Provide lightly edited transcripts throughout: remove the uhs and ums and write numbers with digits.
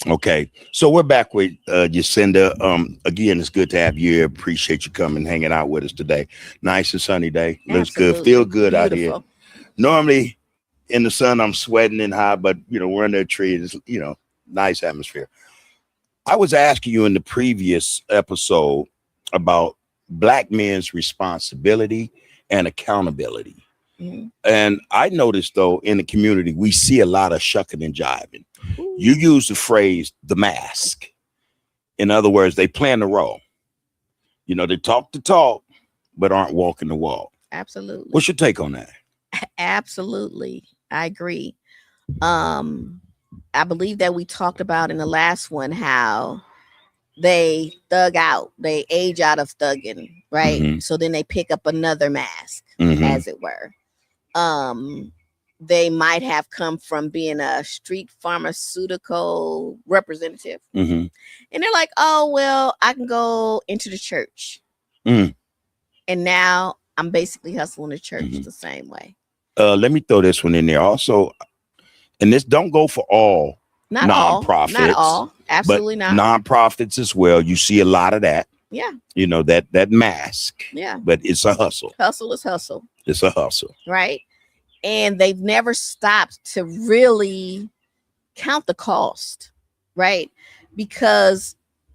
Okay, so we're back with Yacinda. Again, it's good to have you here. Appreciate you coming, hanging out with us today. Nice and sunny day. Looks good. Feel Absolutely. good out here. Beautiful. Normally in the sun, I'm sweating and hot, but we're under a tree. It's nice atmosphere. I was asking you in the previous episode about black men's responsibility and accountability. Mhm. And I noticed though in the community, we see a lot of shucking and jiving. You Ooh, use the phrase the mask. In other words, they playing the role. They talk the talk, but aren't walking the walk. absolutely. What's your take on that? Absolutely. I agree. Um, I believe that we talked about in the last one how they thug out, they age out of thugging, right? Mm-hmm. So then they pick up another mask, Mm-hmm. as it were. Um, they might have come from being a street pharmaceutical representative, Mm-hmm. and they're like, "Oh well, I can go into the church," Mm-hmm. and now I'm basically hustling the church Mm-hmm. the same way. Let me throw this one in there also, and this don't go for all Not all, not nonprofits, all, but absolutely not. nonprofits as well. You see a lot of that. Yeah, That mask, yeah. but it's a hustle. Hustle is hustle, It's a hustle. right? And they've never stopped to really count the cost, right? Because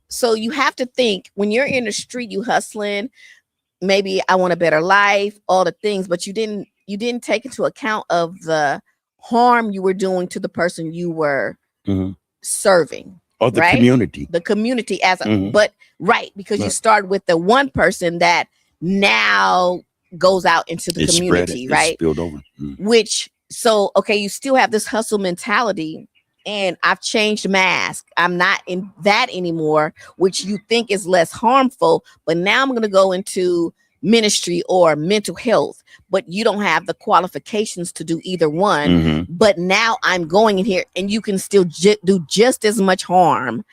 so you have to think when you're in the street, you hustling, maybe I want a better life, all the things, but you didn't take into account of the harm you were doing to the person you were Mm-hmm. serving, Or the right? community. The community as a Mm-hmm. but right, because you Right. start with the one person that now goes out into the It's spread. community, It's right? spilled over. Mm. Which so okay, you still have this hustle mentality, and I've changed mask. I'm not in that anymore, which you think is less harmful, but now I'm going to go into ministry or mental health, but you don't have the qualifications to do either one. Mm-hmm. But now I'm going in here and you can still do just as much harm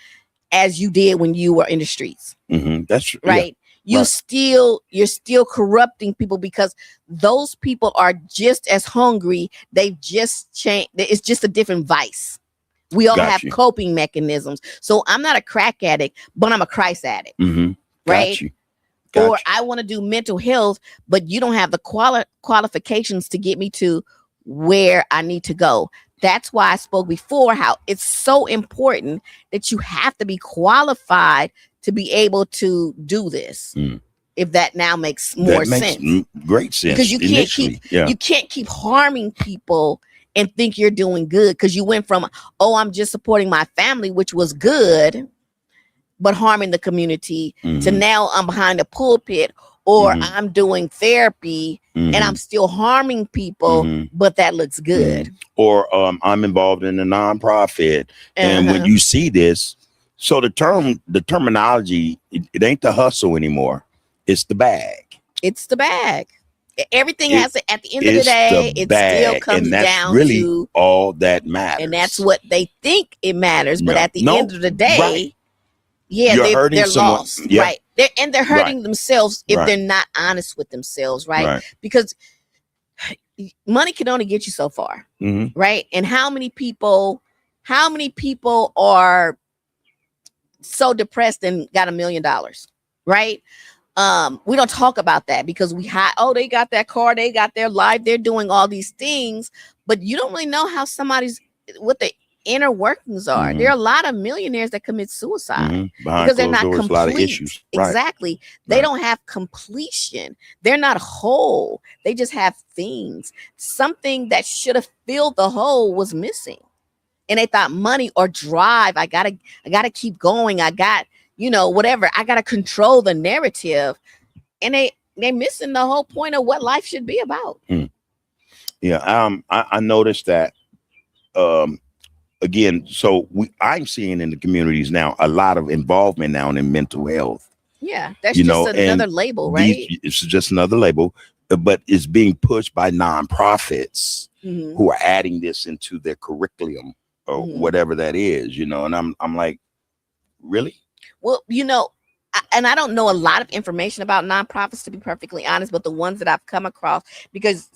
as you did when you were in the streets, Mm-hmm. That's right? Right. You're still corrupting people because those people are just as hungry. They've just changed. It's just a different vice. We all Got have you. coping mechanisms. So I'm not a crack addict, but I'm a Christ addict, Mm-hmm. right? Got you. Or Got you. I want to do mental health, but you don't have the qualifications to get me to where I need to go. That's why I spoke before how it's so important that you have to be qualified to be able to do this. Mm. If that now makes more That makes sense, great sense because initially. Yeah. you can't keep harming people and think you're doing good, because you went from, oh, I'm just supporting my family, which was good, but harming the community, to Mm-hmm. now I'm behind a pulpit, or Mm-hmm. I'm doing therapy and Mm-hmm. I'm still harming people, Mm-hmm. but that looks good. Or I'm involved in a nonprofit, and when Uh-huh. you see this, so the terminology, it ain't the hustle anymore. It's the bag. It's the bag. Everything It has to, at the end of the is the day, it still bag, comes and that's down really to, all that matters. and that's what they think it matters, but No, at the no, end of the day, right. yeah, You're hurting they're someone. lost, Yeah, right? They're right, hurting themselves if right, they're not honest with themselves, right? right. Because money can only get you so far, Mm-hmm. right? And how many people are so depressed and got $1 million, right? We don't talk about that because they got that car, they got their life, they're doing all these things, but you don't really know how what the inner workings are. Mm-hmm. There are a lot of millionaires that commit suicide Mm-hmm. Behind because they're closed not doors, a lot of complete. issues. Right, Exactly. They right. don't have completion. They're not whole. They just have things. Something that should have filled the hole was missing. And they thought money or drive. I gotta keep going. I got, whatever. I gotta control the narrative. And they missing the whole point of what life should be about. Mm. Yeah. I noticed that. Again, so I'm seeing in the communities now a lot of involvement now in mental health. Yeah, that's just another label, right? It's just another label, but it's being pushed by nonprofits Mm-hmm. who are adding this into their curriculum or Mm-hmm. whatever that is, and I'm like, really? Well, and I don't know a lot of information about nonprofits, to be perfectly honest, but the ones that I've come across, because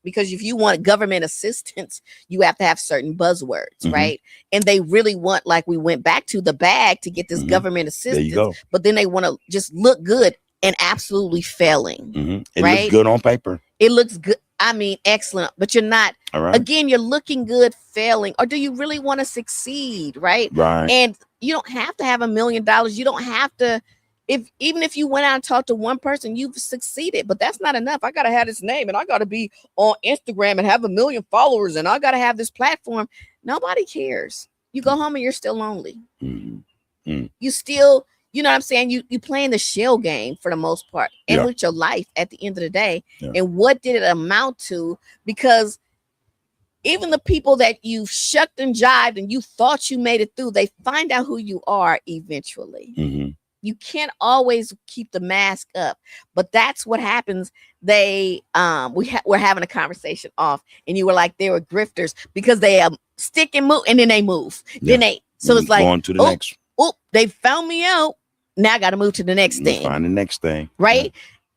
because if you want government assistance, you have to have certain buzzwords, right? And they really want, like we went back to, the bag to get this government assistance. There you go. But then they want to just look good and absolutely failing. It right? looks good on paper. It looks good. I mean, excellent. But you're not. All right. Again, you're looking good, failing. Or do you really want to succeed? Right. Right. And you don't have to have $1 million. You don't have to. Even if you went out and talked to one person, you've succeeded. But that's not enough. I gotta have this name, and I gotta be on Instagram and have 1 million followers, and I gotta have this platform. Nobody cares. You go home and you're still lonely. You still, you know what I'm saying? You playing the shell game for the most part, and with your life at the end of the day. And what did it amount to? Because even the people that you shucked and jived and you thought you made it through, they find out who you are eventually. You can't always keep the mask up, but that's what happens. We're having a conversation off, and you were like, they were grifters because they stick and move, and then they move. Then so it's like going to the next. Oh, they found me out. Now I got to move to the next thing. Find the next thing, right?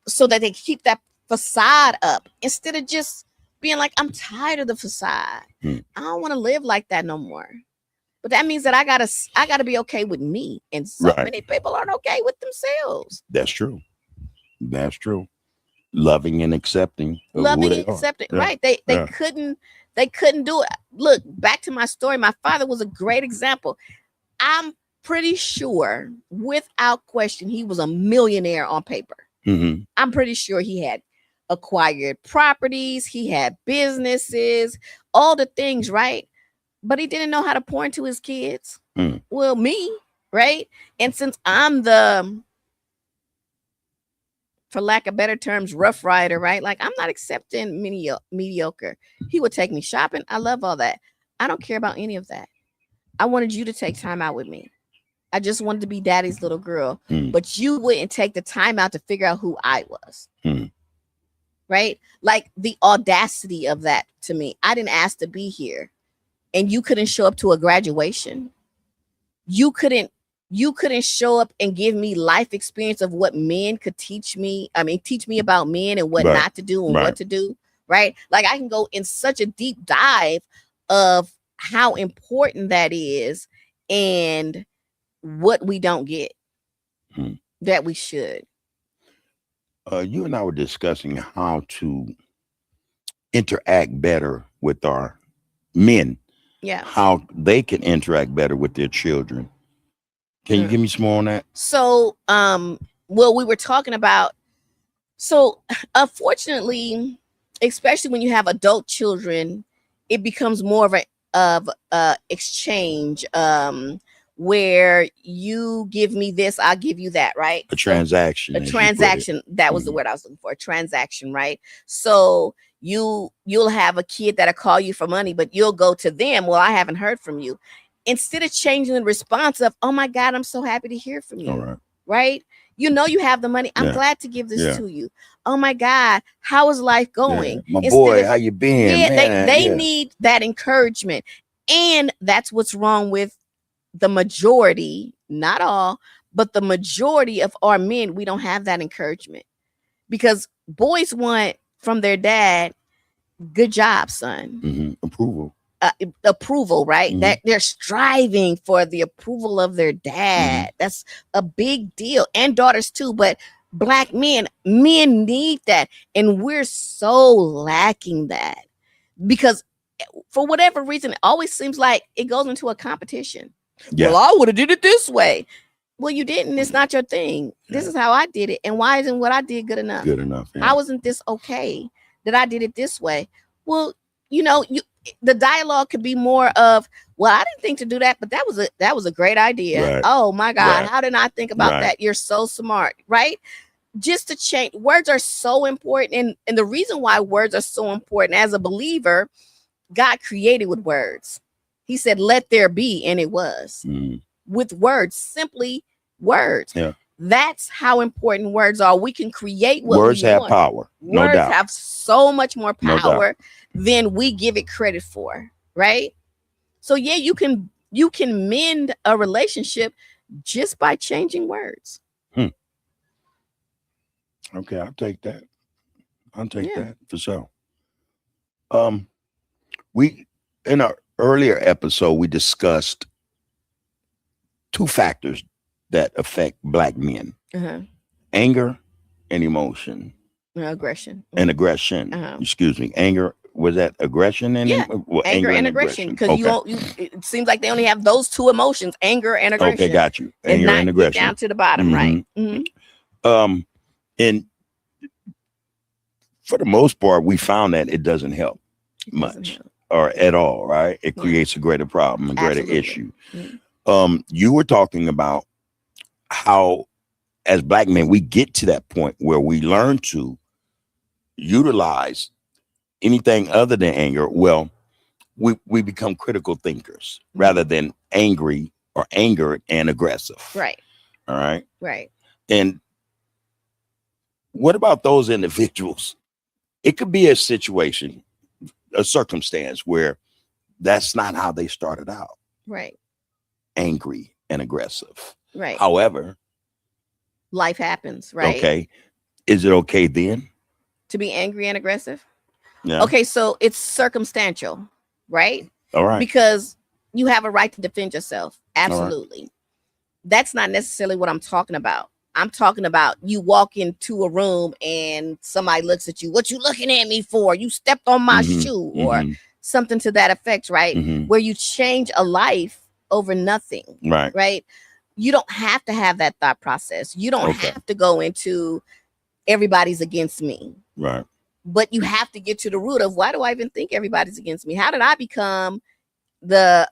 So that they keep that facade up instead of just being like, I'm tired of the facade. I don't want to live like that no more. But that means that I gotta be okay with me, and so many people aren't okay with themselves. That's true. That's true. Loving and accepting. Loving and accepting. Right? They couldn't do it. Look, back to my story. My father was a great example. I'm pretty sure, without question, he was a millionaire on paper. I'm pretty sure he had acquired properties, he had businesses, all the things, right? But he didn't know how to pour into his kids. Well, me, right? And since I'm the, for lack of better terms, rough rider, right? Like, I'm not accepting mediocre. He would take me shopping. I love all that. I don't care about any of that. I wanted you to take time out with me. I just wanted to be daddy's little girl. But you wouldn't take the time out to figure out who I was. Right? Like, the audacity of that to me. I didn't ask to be here. And you couldn't show up to a graduation. You couldn't show up and give me life experience of what men could teach me. I mean, teach me about men and what not to do and what to do. Right? Like, I can go in such a deep dive of how important that is and what we don't get that we should. You and I were discussing how to interact better with our men. How they can interact better with their children. Can you give me some more on that? So, well, we were talking about, so unfortunately, especially when you have adult children, it becomes more of a exchange, where you give me this, I'll give you that, right? A transaction. A transaction. That was the word I was looking for. A transaction, right? So you'll have a kid that'll call you for money, but you'll go to them. Well, I haven't heard from you. Instead of changing the response of, oh my God, I'm so happy to hear from you. All right. Right? You know you have the money. I'm glad to give this to you. Oh my God, how is life going? My boy, how you been? They need that encouragement. And that's what's wrong with the majority, not all, but the majority of our men. We don't have that encouragement because boys want from their dad, good job, son. Approval, right? That they're striving for the approval of their dad. That's a big deal. And daughters too, but Black men need that. And we're so lacking that because for whatever reason, it always seems like it goes into a competition. Well, I would have did it this way. Well, you didn't. It's not your thing. This is how I did it. And why isn't what I did good enough? Good enough. How wasn't this okay that I did it this way? Well, you know, the dialogue could be more of, well, I didn't think to do that, but that was a great idea. Right. Oh my God, how did I think about that? You're so smart, right? Just to change. Words are so important. And the reason why words are so important, as a believer, God created with words. He said, let there be, and it was. With words, simply words. That's how important words are. We can create what words we have want. power. No Words doubt. have so much more power than we give it credit for, right? So yeah, you can mend a relationship just by changing words. Okay, I'll take that. I'll take that for sure. Um, we in our earlier episode we discussed two factors that affect black men: Uh-huh. anger and emotion, Aggression. and aggression. Uh-huh. Excuse me, anger. Was that aggression and Yeah. well, Anger and aggression, because Okay. it seems like they only have those two emotions, anger and Okay, aggression, got you. and Anger not and get aggression. down to the bottom, right? Mm-hmm. And for the most part, we found that it doesn't help much or at all, right? It creates a greater problem, a greater issue. Mm-hmm. You were talking about how, as black men, we get to that point where we learn to utilize anything other than anger. Well, we become critical thinkers rather than angry or angered and aggressive. Right. All right. Right. And what about those individuals? It could be a situation, a circumstance where that's not how they started out. Right. Angry and aggressive. Right. However, life happens, right? Okay. Is it okay then to be angry and aggressive? Yeah. Okay, so it's circumstantial, right? All right. Because you have a right to defend yourself. Absolutely. Right. That's not necessarily what I'm talking about. I'm talking about you walk into a room and somebody looks at you. What you looking at me for? You stepped on my shoe, or something to that effect, right? Where you change a life over nothing. Right. Right. You don't have to have that thought process. You don't have to go into everybody's against me. Right. But you have to get to the root of, why do I even think everybody's against me? How did I become the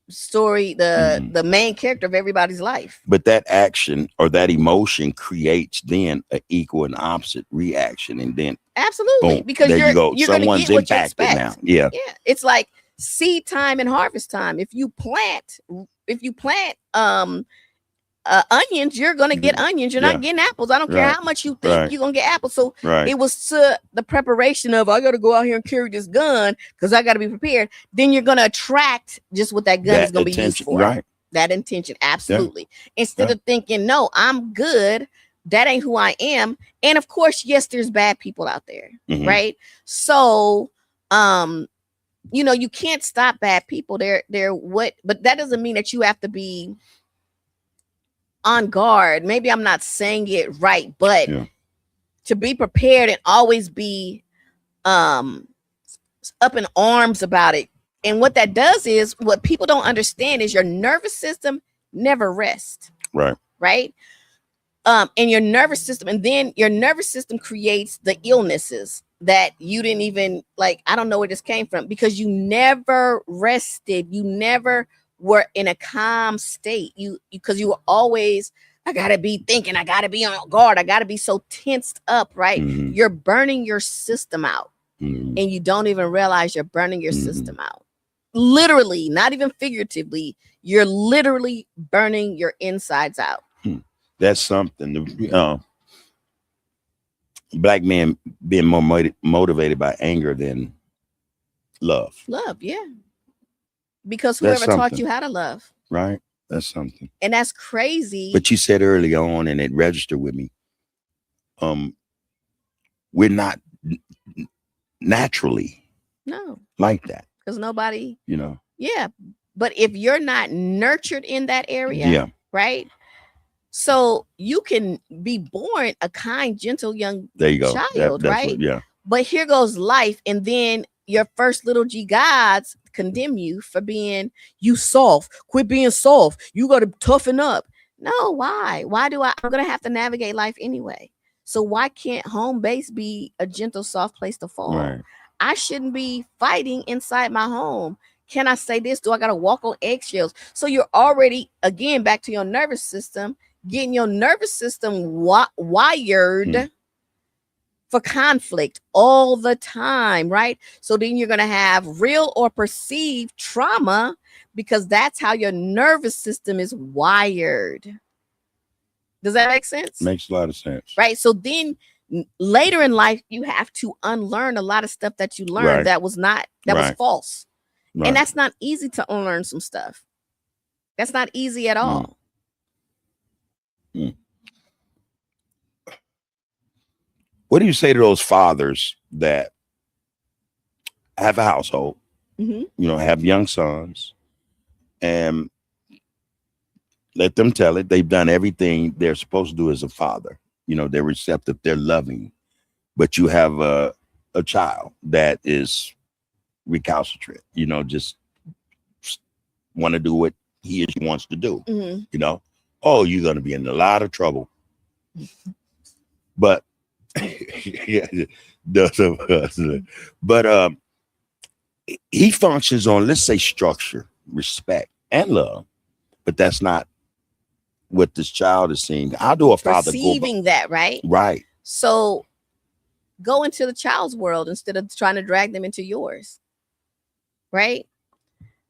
story, the main character of everybody's life? But that action or that emotion creates then an equal and opposite reaction, and then absolutely, boom, because you're someone's gonna get what impacted you now. Yeah. Yeah. It's like seed time and harvest time. If you plant onions, you're gonna get onions. You're not getting apples. I don't care how much you think you're gonna get apples. So it was to the preparation of, I gotta go out here and carry this gun because I gotta be prepared. Then you're gonna attract just what that gun is gonna be used for. Right. That intention. Absolutely. Yeah. Instead of thinking, no, I'm good. That ain't who I am. And of course, yes, there's bad people out there. Right. So you can't stop bad people. But that doesn't mean that you have to be on guard. Maybe I'm not saying it right, but to be prepared and always be up in arms about it. And what that does is, what people don't understand is, your nervous system never rests. Right. Right. And your nervous system, and then your nervous system creates the illnesses that you didn't even, like, I don't know where this came from, because you never rested. You never were in a calm state. Because you were always, I gotta be thinking, I gotta be on guard, I gotta be so tensed up, right? You're burning your system out, and you don't even realize you're burning your system out. Literally, not even figuratively. You're literally burning your insides out. That's something. Black men being more motivated by anger than love. Love, yeah. Because whoever taught you how to love. Right. That's something. And that's crazy. But you said early on, and it registered with me, we're not naturally like that. Because nobody, Yeah. But if you're not nurtured in that area, right? So you can be born a kind, gentle young child, right? But here goes life, and then your first little G gods condemn you for being, you soft. Quit being soft. You got to toughen up. No, why? I'm going to have to navigate life anyway. So why can't home base be a gentle, soft place to fall? Right. I shouldn't be fighting inside my home. Can I say this? Do I got to walk on eggshells? So you're already, again, back to your nervous system, getting your nervous system wired for conflict all the time, right? So then you're going to have real or perceived trauma, because that's how your nervous system is wired. Does that make sense? Makes a lot of sense. Right. So then later in life, you have to unlearn a lot of stuff that you learned that was was false. Right. And that's not easy to unlearn some stuff. That's not easy at all. What do you say to those fathers that have a household, Mhm. you know, have young sons, and let them tell it. They've done everything they're supposed to do as a father. You know, they're receptive, they're loving, but you have a child that is recalcitrant, you know, just want to do what he or she wants to do, Mhm. you know. Oh, you're going to be in a lot of trouble. But yeah, but he functions on, let's say, structure, respect, and love, but that's not what this child is seeing. How do a father go Perceiving that, right? right? So go into the child's world instead of trying to drag them into yours, right?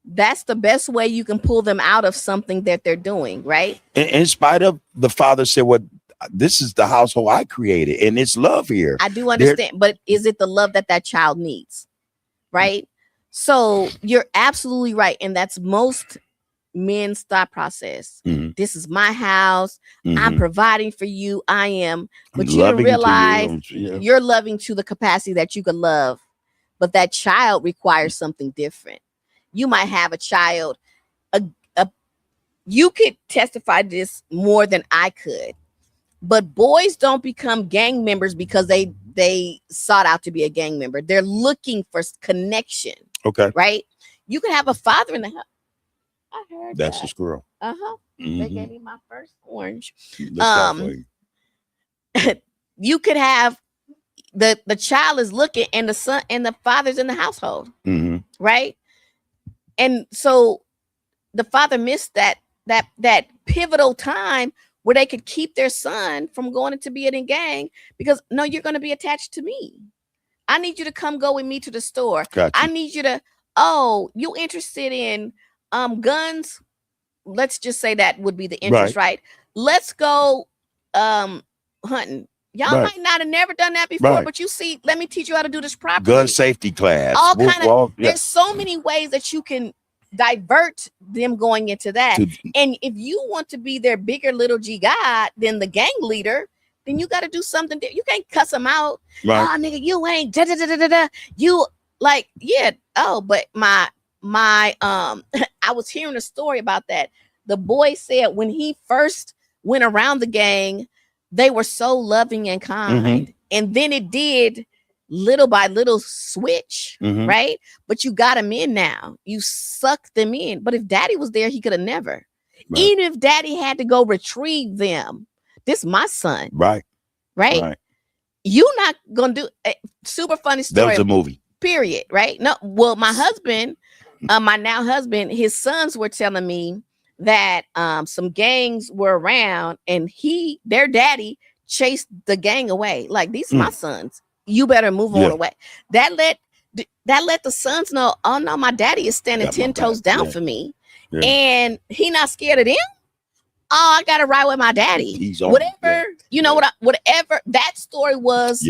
That's the best way you can pull them out of something that they're doing, right? In spite of the father said, "What this is the household I created, and it's love here." I do understand, but is it the love that that child needs, right? So you're absolutely right, and that's most men's thought process. Mhm. This is my house. I'm Mhm. providing for you. I am, but you don't Loving to realize you. Yeah. you're loving to the capacity that you could love, but that child requires something different. You might have a child, a, a you could testify to this more than I could, but boys don't become gang members because they sought out to be a gang member. They're looking for connection, Okay, right? You could have a father in the house. I heard that's that. a squirrel. Uh-huh. They gave Mhm. me my first orange. Look out for you. You could have the child is looking and the son and the father's in the household, Mhm. right? And so the father missed that pivotal time where they could keep their son from going to be in a gang because no, you're going to be attached to me. I need you to come go with me to the store. Got I you. need you to, oh, you interested in guns? Let's just say that would be the interest, Right. right? Let's go hunting. Y'all Right. might not have never done that before, Right. but you see, let me teach you how to do this properly. Gun safety class. All kind of Well, yeah. there's so many ways that you can divert them going into that. And if you want to be their bigger little G God than the gang leader, then you got to do something. You can't cuss them out. Right. Oh, nigga, you ain't da da da da da da. You like, yeah. Oh, but my I was hearing a story about that. The boy said when he first went around the gang, they were so loving and kind, and then it did little by little switch, right? But you got him in now. You sucked them in. But if daddy was there, he could have never. Right. Even if daddy had to go retrieve them, this is my son. Right. Right. Right. You not gonna do super funny story. That was a movie. Period. Right. No, well, my husband, my now husband, his sons were telling me that some gangs were around and their daddy chased the gang away. Like, these are my sons. You better move on away. That let the sons know, oh no, my daddy is standing 10 toes down for me. And he not scared of them. Oh, I gotta ride with my daddy. He's on, whatever, you know what? Whatever that story was,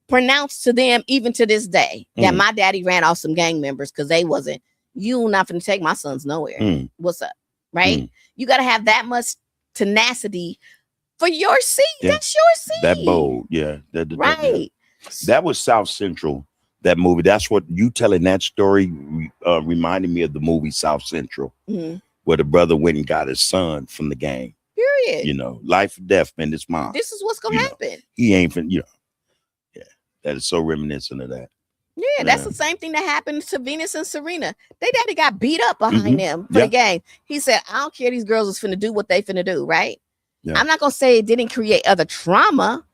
pronounced to them even to this day that my daddy ran off some gang members because they wasn't. You not gonna take my sons nowhere. What's up, right? You gotta have that much tenacity for your seed. That's your seed. That bold, right. That was South Central. That movie. That's what you telling that story reminded me of the movie South Central. Where the brother went and got his son from the gang. Period. You know, life or death, man. It's mine. This is what's gonna happen. He ain't fin, that is so reminiscent of that. Yeah, that's the same thing that happened to Venus and Serena. They daddy got beat up behind them for the game. He said, I don't care, these girls is finna do what they finna do, right? I'm not gonna say it didn't create other trauma,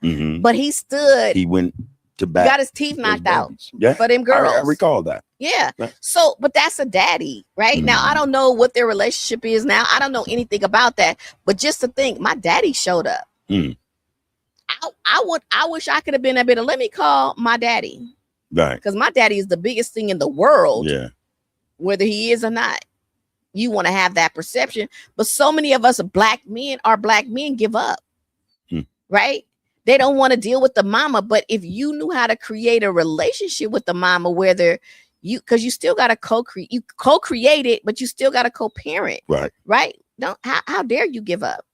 but he stood. He went to bat. Got his teeth knocked out for them girls. I recall that. Yeah. So, but that's a daddy, right? Now, I don't know what their relationship is now. I don't know anything about that. But just to think, my daddy showed up. I wish I could have been a bit of, let me call my daddy. Right. Because my daddy is the biggest thing in the world. Yeah. Whether he is or not. You want to have that perception. But so many of us black men give up. Right? They don't want to deal with the mama. But if you knew how to create a relationship with the mama, whether because you still got to co-create it, but you still got to co-parent. Right? How dare you give up?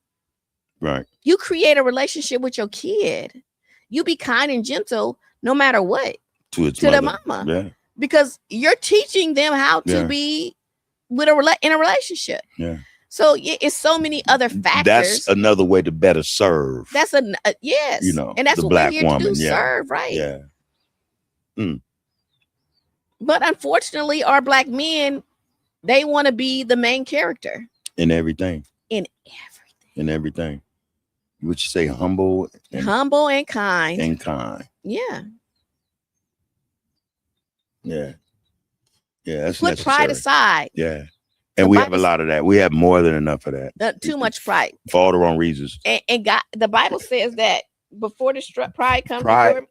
Right. You create a relationship with your kid. You be kind and gentle no matter what to the mama. because you're teaching them how to be with in a relationship. Yeah. So it's so many other factors. That's another way to better serve. That's yes. You know, and that's the what black we're here woman. to do, serve, right? Yeah. But unfortunately, our black men, they want to be the main character in everything. In everything. Would you say humble and kind? And kind. Yeah. Yeah. Yeah, that's put necessary. Pride aside. Yeah. And we have a lot of that. We have more than enough of that. Too much pride. For all the wrong reasons. And God, the Bible says that before pride comes before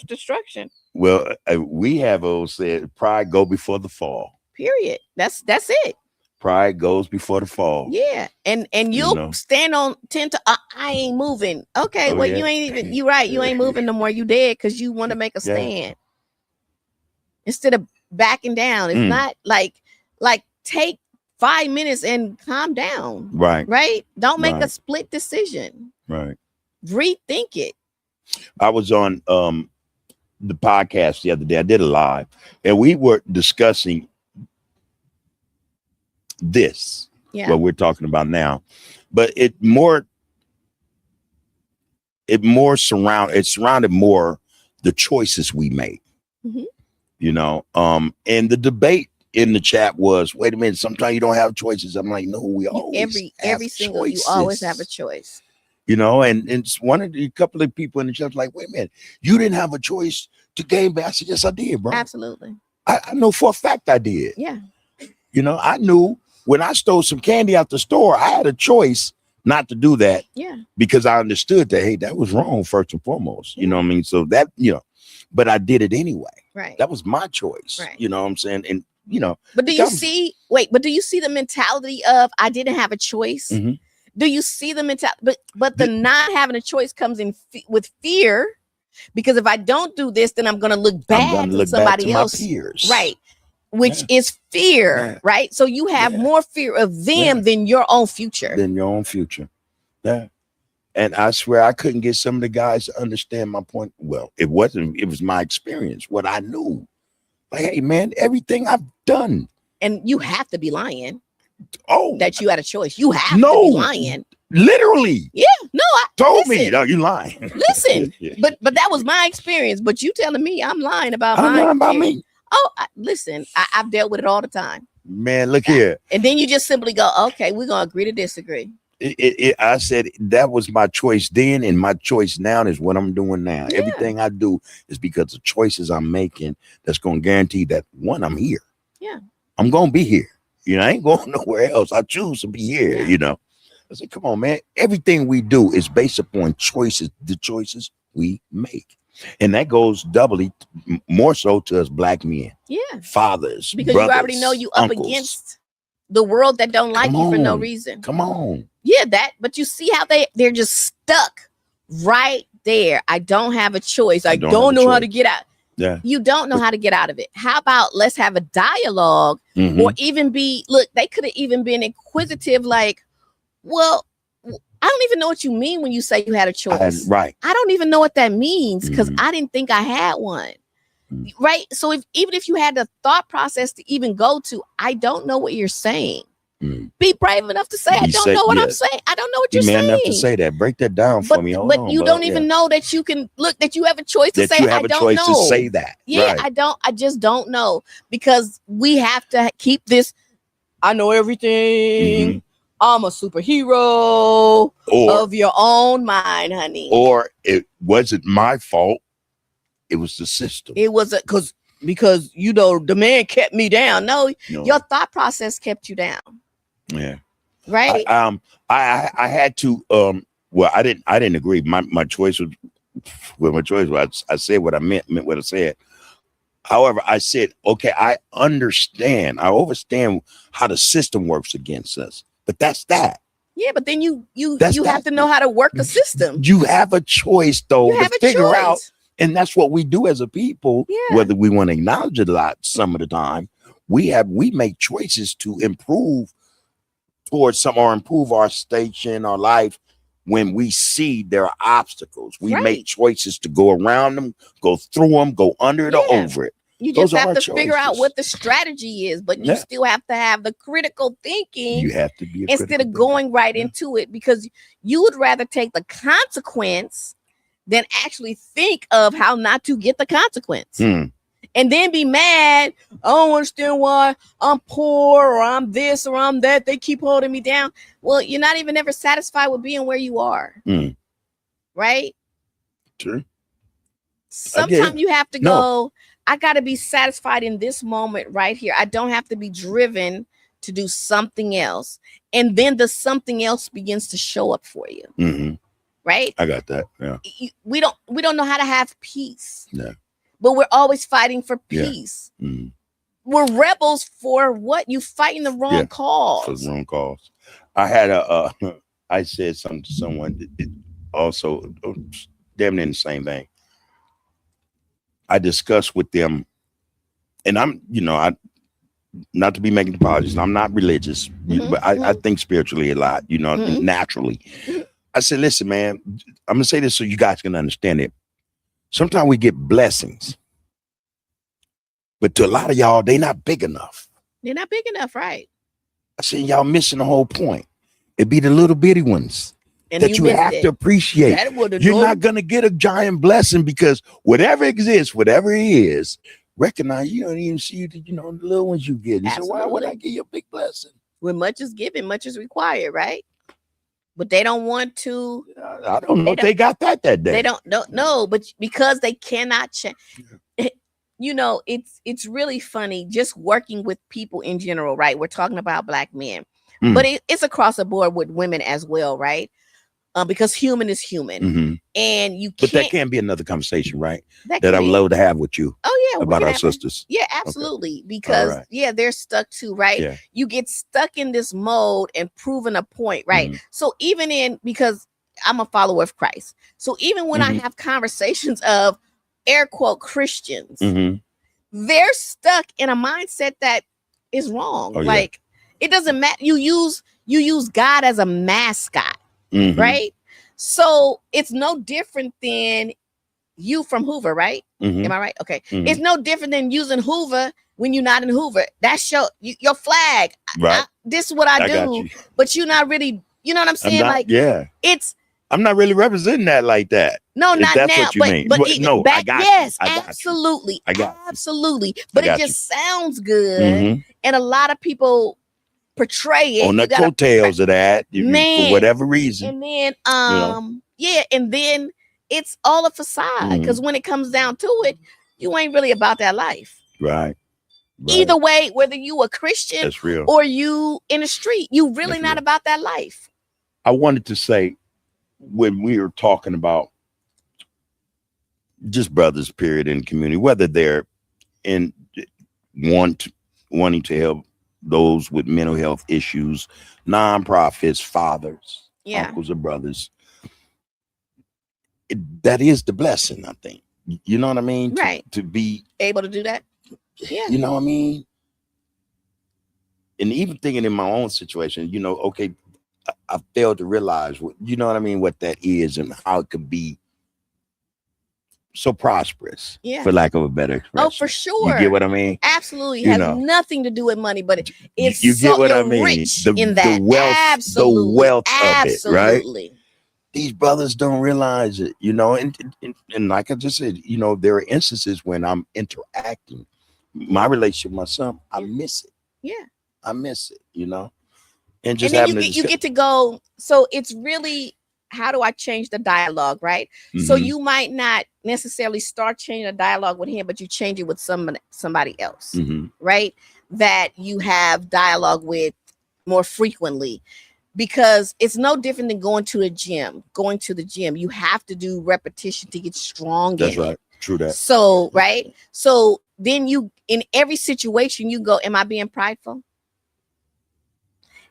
destruction. Well, we have said pride go before the fall. Period. That's it. Pride goes before the fall. Yeah. And you'll stand on 10 to I ain't moving. Okay, you ain't even, you right. You ain't moving no more. You dead because you want to make a stand. Instead of backing down. It's not like take 5 minutes and calm down. Right. Don't make a split decision. Right. Rethink it. I was on the podcast the other day. I did a live, and we were discussing this. Yeah. What we're talking about now, but it's surrounded more the choices we make. Mm-hmm. You know, and the debate in the chat was, wait a minute, sometimes you don't have choices. I'm like, no, we always every single choices. You always have a choice. You know, and it's a couple of people in the chat like, wait a minute, you didn't have a choice to game back. I said, yes, I did, bro. Absolutely. I know for a fact I did. Yeah. You know, I knew when I stole some candy out the store, I had a choice not to do that. Yeah. Because I understood that, hey, that was wrong first and foremost. You know what I mean? So that, but I did it anyway. Right. That was my choice. Right. You know what I'm saying? And, but do you see the mentality of I didn't have a choice? Mm-hmm. Do you see the mentality? But the not having a choice comes in with fear, because if I don't do this, then I'm going to look bad to somebody else. My peers. Right. Which is fear, right? So you have more fear of them than your own future. Yeah. And I swear I couldn't get some of the guys to understand my point. Well, it was my experience, what I knew. Like, hey, man, everything I've done. And you have to be lying. Oh, that you had a choice. You have to be lying. Literally. Yeah. No, told me. No, you lying. Listen, but that was my experience. But you telling me I'm lying about me. Oh, listen, I've dealt with it all the time. Man, look here. And then you just simply go, okay, we're gonna agree to disagree. I said that was my choice then, and my choice now is what I'm doing now. Yeah. Everything I do is because of choices I'm making that's going to guarantee that, one, I'm here. Yeah. I'm going to be here. I ain't going nowhere else. I choose to be here, I said, come on, man. Everything we do is based upon choices, the choices we make. And that goes doubly more so to us black men. Yeah. Fathers, because brothers, you already know you up uncles. Against the world that don't like you for no reason. Come on. Yeah, but you see how they're just stuck right there. I don't have a choice. I don't know how to get out. Yeah. You don't know how to get out of it. How about let's have a dialogue, or even they could have even been inquisitive, like, well, I don't even know what you mean when you say you had a choice. Right. I don't even know what that means because I didn't think I had one. Right. So even if you had the thought process to even go to, I don't know what you're saying. Be brave enough to say, I don't know what I'm saying. I don't know what you're saying. Man enough to say that. Break that down for me. But you don't even know that you can that you have a choice to say, I don't know. To say that. Yeah, right. I just don't know, because we have to keep this. I know everything. I'm a superhero of your own mind, honey. Or it wasn't my fault. It was the system. It was because the man kept me down. No, your thought process kept you down. Yeah. Right. I had to well, I didn't agree. My choice was I said what I meant what I said. However, I said, okay, I understand how the system works against us. But that's that. Yeah, but then you have to know how to work the system. You have a choice though to figure out. And that's what we do as a people, whether we want to acknowledge it a lot some of the time. We make choices to improve towards improve our station, our life. When we see there are obstacles, we make choices to go around them, go through them, go under it or over it. You just Those are have our to figure out choices. what the strategy is, but you Yeah. still have to have the critical thinking You have to be a instead critical of going right Yeah. into it, because you would rather take the consequence than actually think of how not to get the consequence. thinker. And then be mad. I don't understand why I'm poor or I'm this or I'm that. They keep holding me down. Well, you're not even ever satisfied with being where you are. Right? True. Sometimes you have to No. go, I got to be satisfied in this moment right here. I don't have to be driven to do something else. And then the something else begins to show up for you. Right? I got that. Yeah. We don't know how to have peace. Yeah. But we're always fighting for Yeah. peace. We're rebels for what? You fighting the wrong cause. For the wrong cause. I had I said something to someone that also damn near the same thing. I discussed with them, and I'm, I not to be making apologies. I'm not religious, but I think spiritually a lot, naturally. I said, listen, man, I'm gonna say this so you guys can understand it. Sometimes we get blessings, but to a lot of y'all, they're not big enough. They're not big enough, right? I said, y'all missing the whole point. It'd be the little bitty ones and that you have to appreciate. You're not going to get a giant blessing because whatever exists, whatever it is, recognize you don't even see the little ones you get. So why would I give you a big blessing? When much is given, much is required, right? But they don't want to. I don't know if they got that day. They don't know, but because they cannot change. It's really funny just working with people in general, right? We're talking about Black men, but it's across the board with women as well, right? Because human is human, and you can't. But that can be another conversation, right? That I would be. love to have with you. Oh yeah, about our sisters. Yeah, absolutely. Okay. Because they're stuck too, right? Yeah. You get stuck in this mode and proving a point, right? So even because I'm a follower of Christ, so even when I have conversations of air quote Christians, they're stuck in a mindset that is wrong. Like it doesn't matter. You use God as a mascot, right? So it's no different than you from Hoover, right? Am I right? Okay. It's no different than using Hoover when you're not in Hoover. That's your flag. Right. This is what I do, but you're not really. You know what I'm saying? I'm not really representing that like that. No, not that's now. What you mean. But no, back, I got yes, you. I got absolutely. You. I got absolutely. But it just sounds good. And a lot of people portray it on the coattails of that, for whatever reason. And then and then it's all a facade. Because when it comes down to it, you ain't really about that life. Right. Either way, whether you a Christian that's real. Or you in the street, you really not about that life. I wanted to say, when we were talking about just brothers, period, in the community, whether they're wanting to help those with mental health issues, nonprofits, fathers, uncles, or brothers, that is the blessing, I think. You know what I mean? Right. To be able to do that. Yeah. You know what I mean? And even thinking in my own situation, okay, I failed to realize what, you know what I mean, what that is and how it could be so prosperous, for lack of a better expression. Oh, for sure. You get what I mean? Absolutely. It has nothing to do with money, but it's you get what I mean? Rich in that. The wealth of it, right? Absolutely. These brothers don't realize it, and like I just said, there are instances when I'm interacting, my relationship with my son, I miss it. Yeah. I miss it, and just then you get to go. So it's really, how do I change the dialogue, right? So you might not necessarily start changing the dialogue with him, but you change it with somebody else, right? That you have dialogue with more frequently, because it's no different than going to the gym. Going to the gym, you have to do repetition to get strong. That's right. True that. So, right. So then you, in every situation, you go, am I being prideful?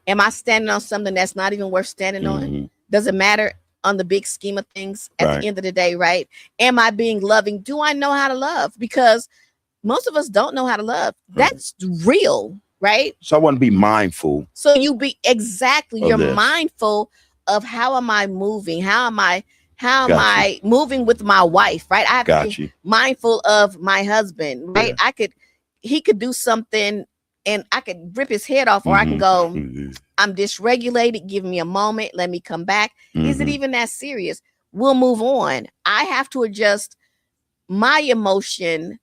Am I standing on something that's not even worth standing on? Does it matter on the big scheme of things at the end of the day, right? Am I being loving? Do I know how to love? Because most of us don't know how to love. That's real, right? So I want to be mindful. So you're mindful of how am I moving? How am How am Got I moving with my wife, right? I have to Got be you. mindful of my husband, right? Yeah. He could do something and I could rip his head off, or I can go, I'm dysregulated, give me a moment, let me come back. Is it even that serious? We'll move on. I have to adjust my emotion,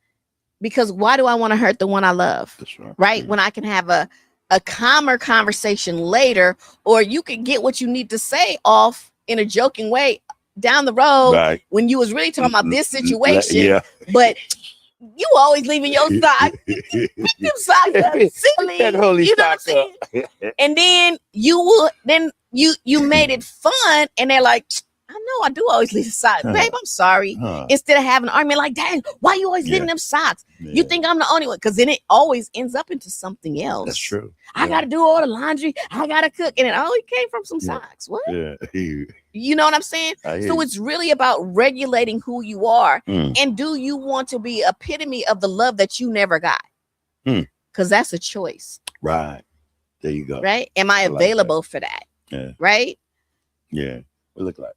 because why do I want to hurt the one I love? That's right. Right? When I can have a calmer conversation later, or you can get what you need to say off in a joking way down the road, Right. when you was really talking about this situation. Yeah. But you always leaving your socks. Them socks are silly. That holy You know what I'm socks saying? up. And then you made it fun, and they're like, I know I do always leave the socks. Babe, I'm sorry. Instead of having an argument like, dang, why you always leaving them socks? Yeah. You think I'm the only one? Because then it always ends up into something else. That's true. I got to do all the laundry. I got to cook. And it only came from some socks. What? Yeah. You know what I'm saying? So it's really about regulating who you are. And do you want to be epitome of the love that you never got? Because that's a choice. Right. There you go. Right? Am I available like for that? Yeah. Right? Yeah. What it look like?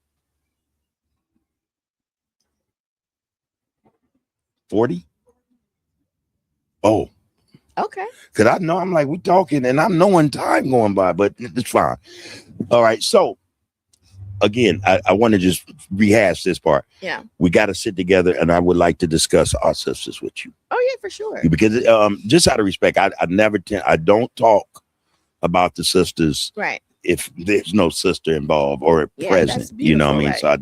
40? Oh. Okay. Because I know I'm like, we talking and I'm knowing time going by, but it's fine. All right. So again, I want to just rehash this part. Yeah. We got to sit together and I would like to discuss our sisters with you. Oh, yeah, for sure. Because just out of respect, I don't talk about the sisters. Right. If there's no sister involved or present, you know what I mean? Right. So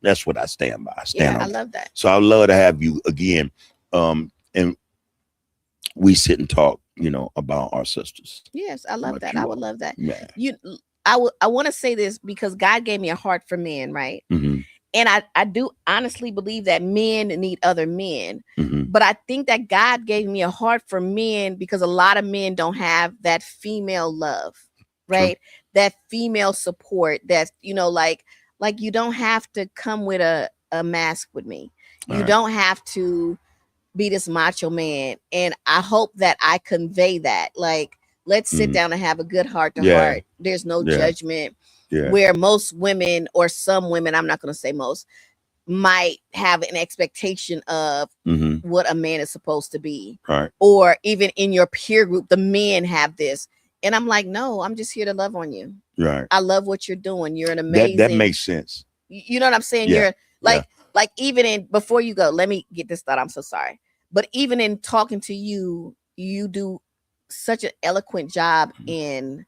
that's what I stand by. I love that. So I'd love to have you again. And we sit and talk, about our sisters. Yes, I love that. I would love that. Yeah. I want to say this because God gave me a heart for men, right? And I do honestly believe that men need other men. But I think that God gave me a heart for men because a lot of men don't have that female love, right? True. That female support. That's, like you don't have to come with a mask with me. You don't have to be this macho man. And I hope that I convey that. Like, let's sit down and have a good heart to heart. There's no judgment. Where most women, or some women, I'm not going to say most, might have an expectation of what a man is supposed to be. Right. Or even in your peer group, the men have this. And I'm like, no, I'm just here to love on you. Right. I love what you're doing. You're an amazing. That makes sense. You know what I'm saying? Yeah. You're like even in, before you go, let me get this thought. I'm so sorry. But even in talking to you, you do such an eloquent job in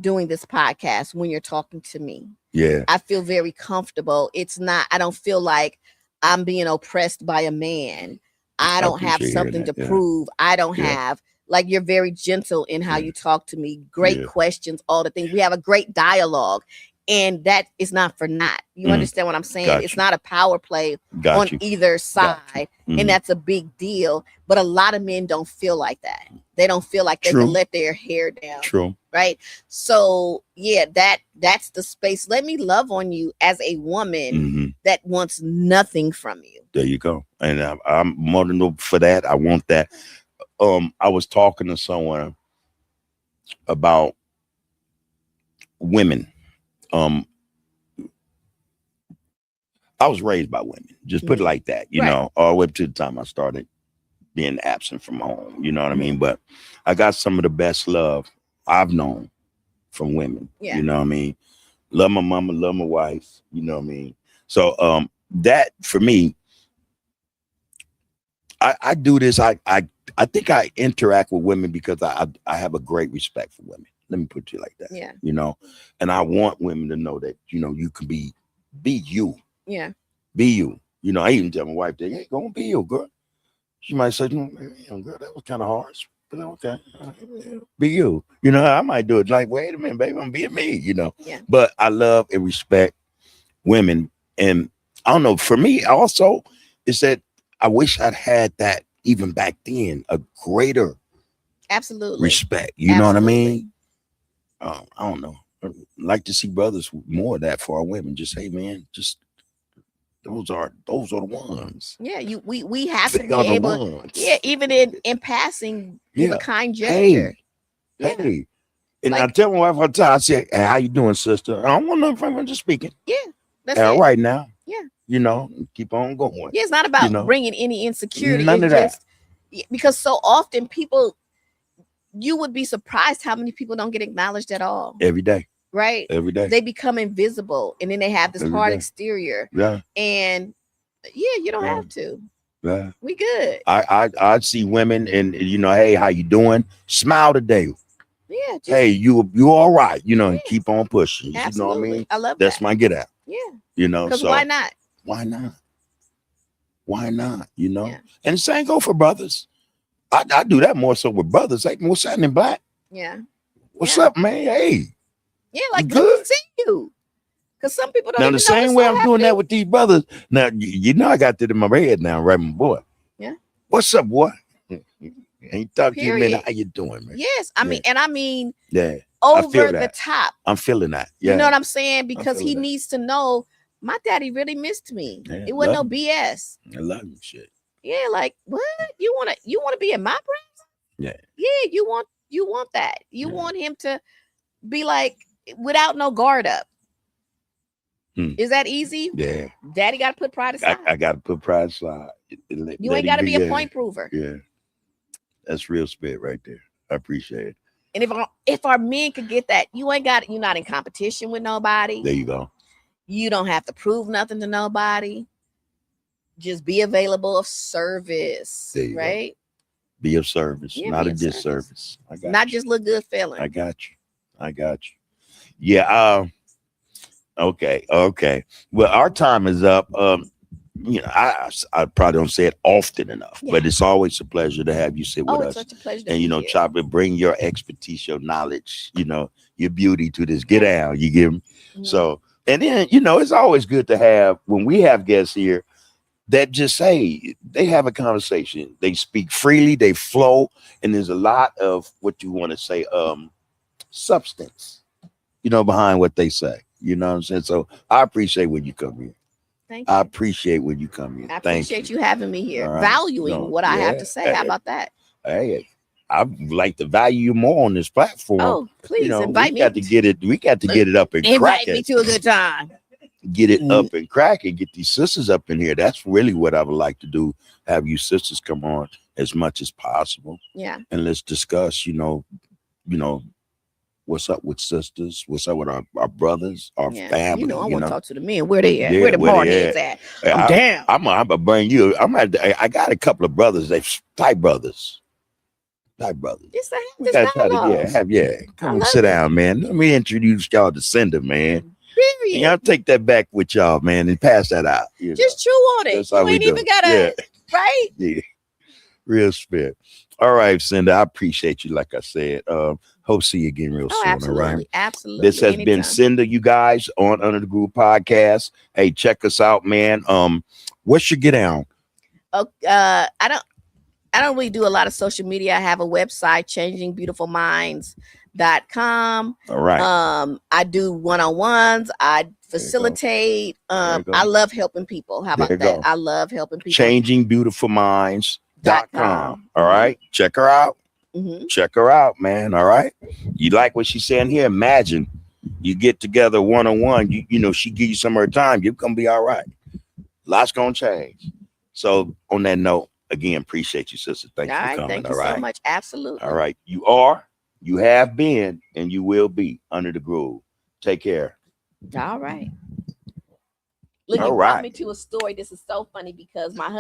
doing this podcast when you're talking to me. Yeah. I feel very comfortable. I don't feel like I'm being oppressed by a man. I don't have something to prove. I don't have, like, you're very gentle in how you talk to me. Great questions, all the things. We have a great dialogue. And that is not for naught. You understand what I'm saying? It's not a power play on either side. And that's a big deal. But a lot of men don't feel like that. They don't feel like they can let their hair down. True. Right. So yeah, that's the space. Let me love on you as a woman that wants nothing from you. There you go. And I'm more than open for that. I want that. I was talking to someone about women. I was raised by women, just put it like that, you know, all the way up to the time I started being absent from home, you know what I mean? But I got some of the best love I've known from women, you know what I mean? Love my mama, love my wife, you know what I mean? So that for me, I do this. I think I interact with women because I have a great respect for women. Let me put it like that. Yeah. You know, and I want women to know that, you know, you can be you. Yeah. Be you. You know, I even tell my wife that, hey, go and be you, girl. She might say, girl, that was kind of harsh. But okay. Be you. You know, I might do it like, wait a minute, baby, I'm being me, you know. Yeah. But I love and respect women. And I don't know, for me also, is that I wish I'd had that even back then, a greater respect. You know what I mean? I don't know. I'd like to see brothers more of that for our women. Just, hey man, just those are the ones. Yeah, we have to be able. Yeah, even in passing, give a kind gesture. Hey. And like, I tell my wife all the time, I say, hey, how you doing, sister? I don't want nothing from her, just speaking. Yeah. That's All it. right now. Yeah. You know, keep on going. Yeah, it's not about You know, bringing any insecurity. none It's of that. just because so often people, you would be surprised how many people don't get acknowledged at all. Every day. Right? Every day. They become invisible, and then they have this Every hard day. exterior. Yeah. And yeah, you don't Yeah. have to. Yeah. We good. I see women and you know, hey, how you doing? Smile today. Yeah. Just, Hey, you all right? You know, and Yes. keep on pushing. You know what I absolutely. mean? I love That's that. my get out. Yeah. You know, Because so why not? why not? Why not? You know, Yeah. and the same go for brothers. I do that more so with brothers. Like, what's happening, Black? Yeah. What's Yeah. up, man? Hey, Yeah, like you good good? to see you. Because some people don't Now even the know same it's way so I'm happy. doing that with these brothers. Now you know I got that in my head now, right, my boy? Yeah. What's up, boy? Ain't talk to you, man. Period. How you doing, man? Yes. I mean, and I mean Yeah, I feel over the that. top. I'm feeling that. Yeah, You know what I'm saying? Because feeling he that. needs to know my daddy really missed me. Yeah, It wasn't no love BS. I love you, shit. Yeah, like what? You wanna be in my presence? Yeah. Yeah, you want that. You Yeah. want him to be like without no guard up. Is that easy? Yeah. Daddy got to put pride aside. I got to put pride aside. You ain't got to be a point prover. Yeah. That's real spit right there. I appreciate it. And if our men could get that, you're not in competition with nobody. There you go. You don't have to prove nothing to nobody. Just be available of service. There you right? Go. Be of service, Yeah, not be a of disservice. I got not you. just look good feeling. I got you. Yeah. Okay. Well, our time is up. You know, I probably don't say it often enough, but it's always a pleasure to have you sit with us. Such a pleasure to And be you know, here. Chop it, bring your expertise, your knowledge, you know, your beauty to this. Get down, you give me. So, and then you know, it's always good to have when we have guests here that just say they have a conversation, they speak freely, they flow, and there's a lot of what you want to say, substance, you know, behind what they say. You know what I'm saying? So I appreciate when you come here. Thank you. I appreciate when you come here. I appreciate you having me here, Right. valuing what I have to say. How about that? Hey, I'd like to value you more on this platform. Oh, please you know, invite we me. got to get it. We got to get it up and invite crack me it. to a good time. Get it up and crack it. Get these sisters up in here. That's really what I would like to do. Have you sisters come on as much as possible. Yeah. And let's discuss. You know, what's up with sisters? What's up with our brothers, our family? You know, I want to talk to the men. Where they at? Yeah, where the hardheads at? I'm down. I'm gonna bring you. I got a couple of brothers. They type brothers. Just We gotta try to come on, sit down, man. Let me introduce y'all to Cinder, man. Period. And y'all take that back with y'all, man, and pass that out. Just chew on it. That's how we ain't do even it. gotta right? Yeah. Real spit. All right, Cinder. I appreciate you, like I said. Hope to see you again real soon. Absolutely. All right. Absolutely. This has been Cinder, you guys, on Under the Groove Podcast. Hey, check us out, man. What's your get down? I don't really do a lot of social media. I have a website, changingbeautifulminds.com. All right. I do one-on-ones. I facilitate. I love helping people. How about that? I love helping people. Changingbeautifulminds.com. All right. Check her out. Check her out, man. All right. You like what she's saying here? Imagine you get together one-on-one. You know, she give you some of her time. You're gonna be all right. Lots gonna change. So on that note, again, appreciate you, sister. Thank you for coming. Thank you so much. Absolutely. All right. You have been, and you will be Under the Groove. Take care. All right. Look, you brought me to a story. This is so funny because my husband